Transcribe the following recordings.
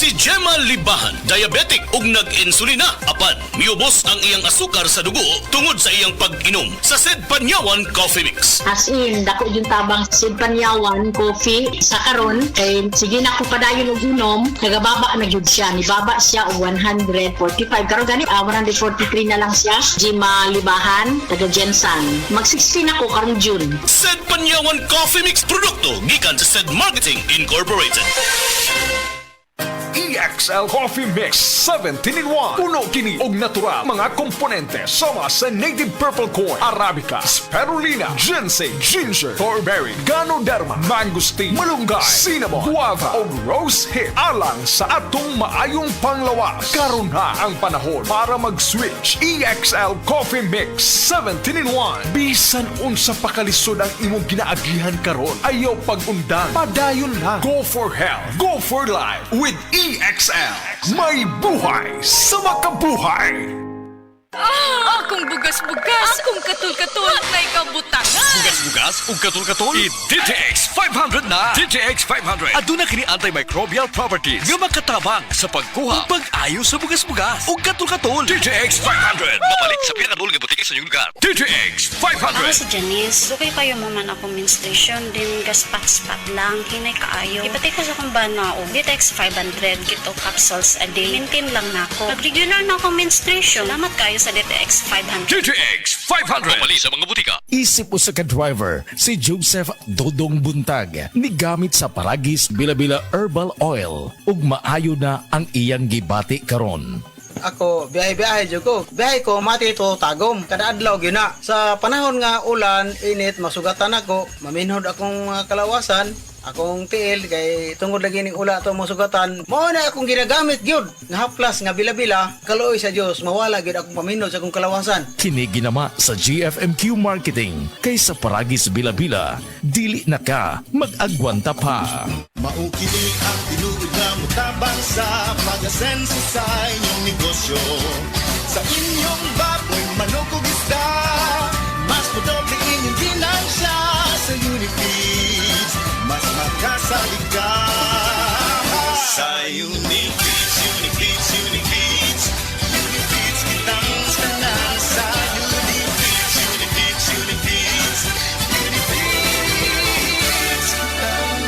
Si Gemma Libahan, diabetic ug nag-insulina. Apan, miubos ang iyang asukar sa dugo tungod sa iyang pag-inom sa Sid Panyawan Coffee Mix. As in, dako yung tabang Sid Panyawan coffee sa karon kay sige na ko padayon og inom, nagababa na gyud siya. Nibaba siya og 145. Karon gani 143 na lang siya. Gemma Libahan, taga Jensan. Mag-16 ako karong June. Sid Panyawan Coffee Mix produkto gikan sa Sid Marketing Incorporated. EXL Coffee Mix 17 in 1. Puno kini og natural mga komponente sama sa native purple corn, arabica, spirulina, ginseng, ginger, thornberry, ganoderma, mangosteen, malunggay, cinnamon, guava ug rose hip alang sa atong maayong panglawas. Karon na ang panahon para mag-switch. EXL Coffee Mix 17 in 1. Bisan unsa pa kalisod ang imong ginaagihan karon, ayaw pag-undang, padayon lang. Go for health, go for life with EXL. May buhay sa makabuhay. Akong bugas-bugas, akong katul-katul, may kabutangan. Bugas-bugas ug katul-katul. I-DTX 500 na. DTX 500. Aduna kini antimicrobial properties nga makatabang sa pagkuha ug pag-ayo sa bugas-bugas ug katul-katul. DTX 500. Mapalit sa pinakadulong nga butike sa inyong lugar. DTX Ako 500. si Janice. Lukay kayo mo man ako menstruation, din gaspat-spat lang, hinay kaayo. Ipatay ko sa kong bana o Ditex 500 kito capsules a day. Maintain lang na ako. Nag-regular na ako menstruation. Salamat kayo sa Ditex 500. DTX 500. Mapalit sa mga butika. Isip usa ka driver, si Joseph Dodong Buntag, nigamit sa Paragis Bila-Bila Herbal Oil ug maayo na ang iyang gibati karon. Ako, biyahe-biyahe dyan ko. Biyahe ko, mati ito tagom. Kada adlaw gina. Sa panahon nga ulan, init, masugatan ako. Maminhod akong kalawasan. Akong tiil, kay tungod lagi ning ula ito masugatan. Mao na akong ginagamit gyud. Nga haplas, nga bila-bila. Kaluoy sa Dios, mawala gyud akong paminhod sa akong kalawasan. Kini ginama sa GFMQ Marketing kay sa Paragis Bila-Bila, dili na ka mag-agwanta pa. Maukili ang tinuod na mutabang sa pag-asenso sa inyong negosyo. Sa inyong baboy, manok o isda, mas madoble inyong ginansya sa Unifeeds. Mas magkasalig ka sa Unifeeds, Unifeeds, Unifeeds. Unifeeds kitang tanan sa Unifeeds, Unifeeds, Unifeeds. Unifeeds kitang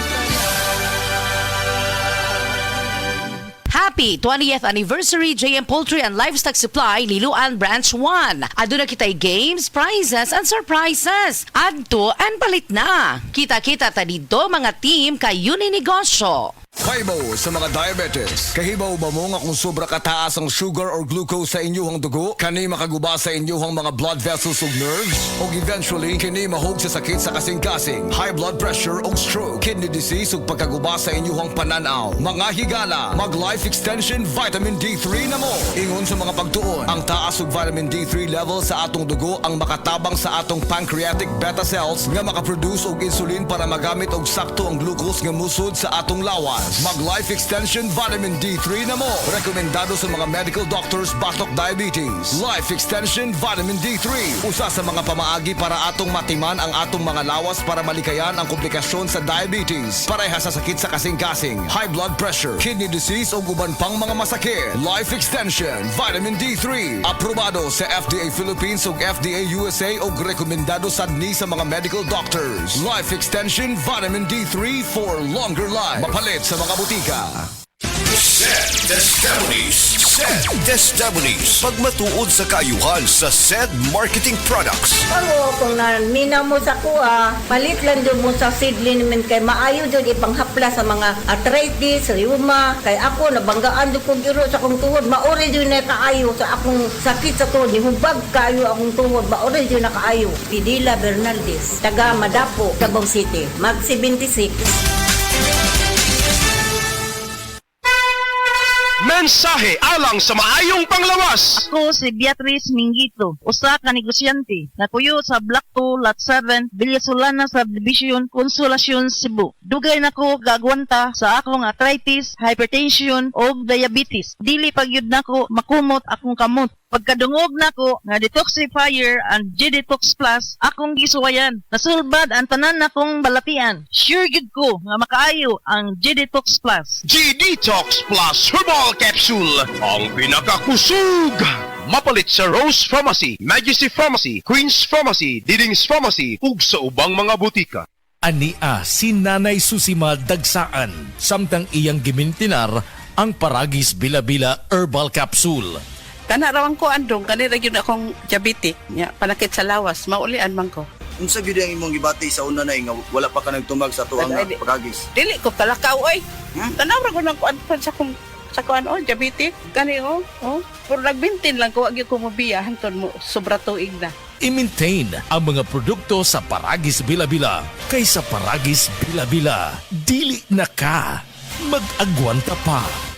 Happy 20th Anniversary JM Poultry and Livestock Supply Liloan Branch 1. Aduna kitay games, prizes, and surprises. Adto and palit na. Kita-kita ta dito mga team kay Uninegosyo. Hibo sa mga diabetes. Kahibaw ba mo nga kung sobra kataas ang sugar or glucose sa inyong dugo? Kani makaguba sa inyong mga blood vessels ug nerves? O eventually, kini mahog sa sakit sa kasing-kasing, high blood pressure o stroke, kidney disease ug pagkaguba sa inyong pananaw. Mga higala, mag-life extension vitamin D3 na mo. Ingon sa mga pagtuon, ang taas ug vitamin D3 level sa atong dugo ang makatabang sa atong pancreatic beta cells nga makaproduce og insulin para magamit og sakto ang glucose nga musod sa atong lawas. Mag-life extension vitamin D3 na mo. Rekomendado sa mga medical doctors batok diabetes. Life extension vitamin D3. Usa sa mga pamaagi para atong matiman ang atong mga lawas para malikayan ang komplikasyon sa diabetes. Pareha sa sakit sa kasing-kasing, high blood pressure, kidney disease o uban pang mga masakit. Life extension vitamin D3. Aprobado sa FDA Philippines ug FDA USA ug rekomendado sad ni sa mga medical doctors. Life extension vitamin D3 for longer life. Mapalit sa mga butika. SED Testimonies. Pagmatuod sa kaayuhan sa SED Marketing Products. Ako, kung nanina mo sa kuha, palit lang dyan mo sa seedling naman kay maayo dyan ipanghapla sa mga arthritis, rheuma. Kay ako, nabanggaan dyan kong iro sa akong tuhod. Maore dyan na kaayo sa akong sakit sa tuhod. Nihubag kaayo akong tuhod. Maore dyan na kaayo. Pidila Bernaldez, taga Madapo, Davao City. Mag 76. Mensahe alang sa maayong panglawas. Ako si Beatrice Mingito, usa ka negosyante, napuyo sa Block 2, Lot 7, Villasolana Subdivision, Consolacion, Cebu. Dugay nako gagwanta sa akong arthritis, hypertension o diabetes. Dili pagyud nako makumot akong kamot. Pagkadungog nako nga detoxifier and G-Detox Plus, akong gisuwayan. Nasulbad ang tanan nakong balatian. Sure gid ko nga makaayo ang G-Detox Plus. G-Detox Plus Herbal Capsule, ang pinakakusog. Mapalit sa Rose Pharmacy, Majesty Pharmacy, Queen's Pharmacy, Diding's Pharmacy, ug sa ubang mga butika. Ania si Nanay Susima Dagsaan, samtang iyang gimintinar ang Paragis Bila-Bila Herbal Capsule. Kanarawang ko andong, kanira yun akong diabetic, nya, panakit sa lawas, maulian man ko. Unsa gyud ang imong gibati sa una na nga wala pa ka nagtumag sa tuang Paragis? Dili ko talakaw, oy. Tanaw ra ko ng kuan sa kuan, diabetic, kani, Pero nagbintin lang ko, wag ko mobiya, hantun mo, sobra tuig na. I-maintain ang mga produkto sa Paragis Bila-Bila. Kaysa Paragis Bila-Bila, dili na ka. Mag-agwanta pa.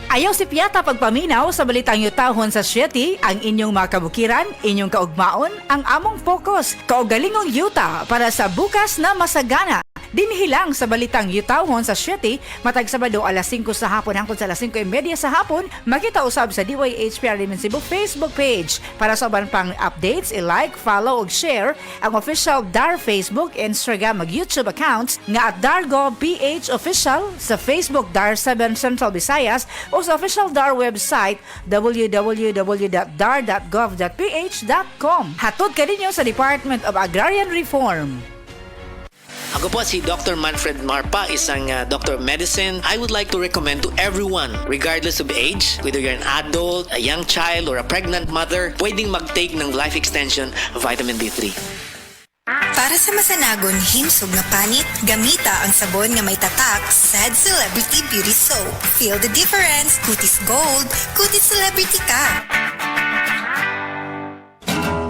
Ayaw si Piata pagpaminaw sa balitang yutahon sa Sieti, ang inyong mga kabukiran, inyong kaugmaon, ang among focus, kaugalingong yuta para sa bukas na masagana. Dinhilang sa balitang yutahon sa Sieti, matag Sabado alas 5 sa hapon hangtod sa alas 5:30 sa hapon, makita usab sa DYHPR Limen Cebu Facebook page. Para sa uban pang updates, i-like, follow ug share ang official DAR Facebook, Instagram ug YouTube accounts nga at Dargo PH Official sa Facebook DAR 7 Central Visayas o sa official DAR website www.dar.gov.ph.com. Hatod kaninyo sa Department of Agrarian Reform. Ako po si Dr. Manfred Marpa, isang Doctor of Medicine. I would like to recommend to everyone, regardless of age, whether you're an adult, a young child, or a pregnant mother, pwedeng mag-take ng Life Extension Vitamin D3. Para sa masanagon himsog na panit, gamita ang sabon nga may tatak Sad Celebrity Beauty Soap. Feel the difference. Kutis Gold, kutis celebrity ka.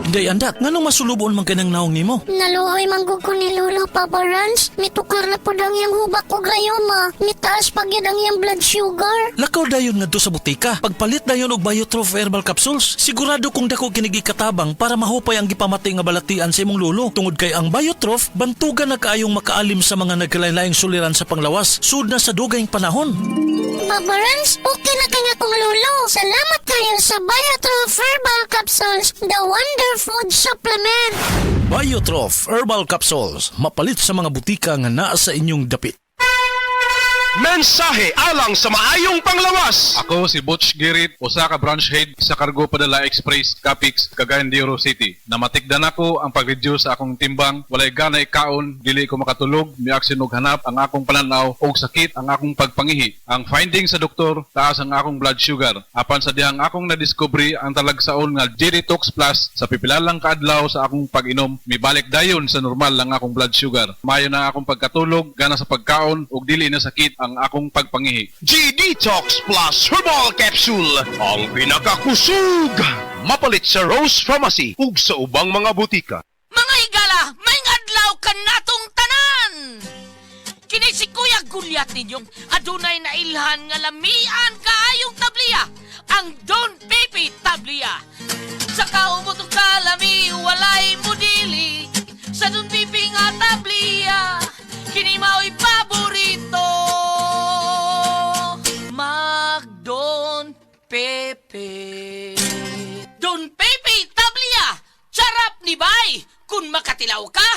Day andat, nganong masulubon man kanang naong nimo? Naluhoy manggug ko ni Lolo Papa Rans. Mitukar na po ang iyang hubak ko gayoma. Mitaas pag yan ang iyang blood sugar. Lakaw dayon nga do sa butika. Pagpalit dayon og Biotrof Herbal Capsules, sigurado kung dako kinigi katabang para mahupay ang gipamati nga balatian sa imong lolo. Tungod kay ang Biotrof, bantugan na kaayong makaalim sa mga nagkalain-laing suliran sa panglawas, sud na sa dugayng panahon. Papa Rans, okay na kanya kong lolo. Salamat kayo sa Biotrof Herbal Capsules, the wonder food supplement. Biotrof Herbal Capsules, mapalit sa mga butika nga naa sa inyong dapit. Mensahe alang sa maayong panglawas. Ako si Butch Girit, usa ka branch head sa Cargo Padala Express, Capix, Cagayan de Oro City. Namatikdan ako ang pag-reduce sa akong timbang, walay ganay kaon, dili ko makatulog, miaksin og hanap ang akong pananaw og sakit ang akong pagpangihi. Ang finding sa doktor, taas ang akong blood sugar. Apan sa dihang akong nadiscovery ang talagsaon nga G-Detox Plus sa pipilalang kaadlaw sa akong pag-inom, mibalik dayon sa normal lang akong blood sugar. Mayo na akong pagkatulog, gana sa pagkaon ug dili na sakit ang akong pagpangihi. G-Detox Plus Herbal Capsule, ang pinakakusog. Mapalit sa Rose Pharmacy ug sa ubang mga butika. Mga higala, may adlaw ka natong tanan! Kini si Kuya Gulyat ninyong adunay na ilhan nga lamian kaayong tabliya, ang Don Pepe Tabliya. Sa kaumutong kalami, walay mudili, sa Don Pepe nga tabliya, kini mao'y paborito. Don Pepe. Don Pepe Tablia! Charap ni Bay! Kung makatilaw ka,